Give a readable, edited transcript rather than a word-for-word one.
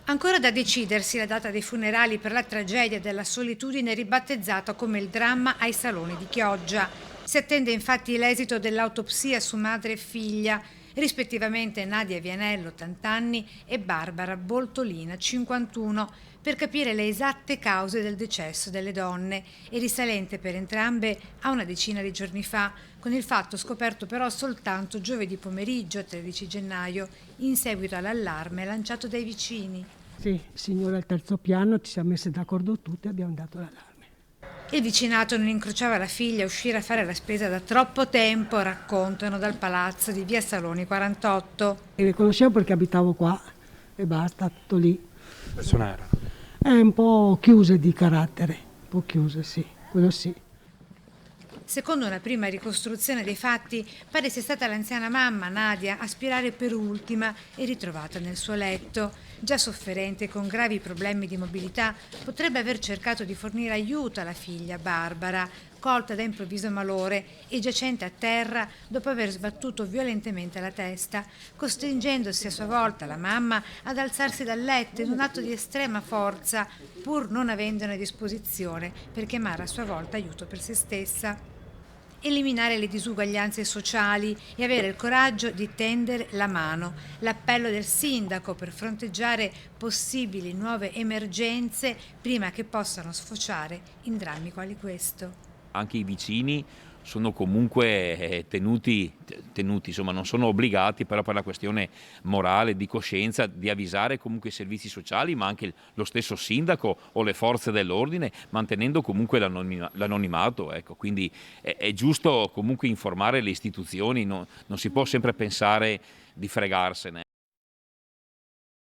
Ancora da decidersi la data dei funerali per la tragedia della solitudine ribattezzata come il dramma ai saloni di Chioggia. Si attende infatti l'esito dell'autopsia su madre e figlia, rispettivamente Nadia Vianello, 80 anni, e Barbara Boltolina, 51, per capire le esatte cause del decesso delle donne, e risalente per entrambe a una decina di giorni fa, con il fatto scoperto però soltanto giovedì pomeriggio, 13 gennaio, in seguito all'allarme lanciato dai vicini. Sì, il signore al terzo piano, ci siamo messi d'accordo tutti e abbiamo dato l'allarme. Il vicinato non incrociava la figlia a uscire a fare la spesa da troppo tempo, raccontano dal palazzo di via Saloni 48. E le conoscevo perché abitavo qua e basta, tutto lì. Persone erano? È un po' chiuse di carattere, un po' chiuse, sì, quello sì. Secondo una prima ricostruzione dei fatti, pare sia stata l'anziana mamma, Nadia, a spirare per ultima e ritrovata nel suo letto. Già sofferente con gravi problemi di mobilità, potrebbe aver cercato di fornire aiuto alla figlia, Barbara, colta da improvviso malore e giacente a terra dopo aver sbattuto violentemente la testa, costringendosi a sua volta la mamma ad alzarsi dal letto in un atto di estrema forza, pur non avendone a disposizione per chiamare a sua volta aiuto per se stessa. Eliminare le disuguaglianze sociali e avere il coraggio di tendere la mano. L'appello del sindaco per fronteggiare possibili nuove emergenze prima che possano sfociare in drammi quali questo. Anche i vicini sono comunque tenuti, insomma non sono obbligati, però per la questione morale, di coscienza, di avvisare comunque i servizi sociali, ma anche lo stesso sindaco o le forze dell'ordine, mantenendo comunque l'anonimato. Ecco. Quindi è giusto comunque informare le istituzioni, non si può sempre pensare di fregarsene.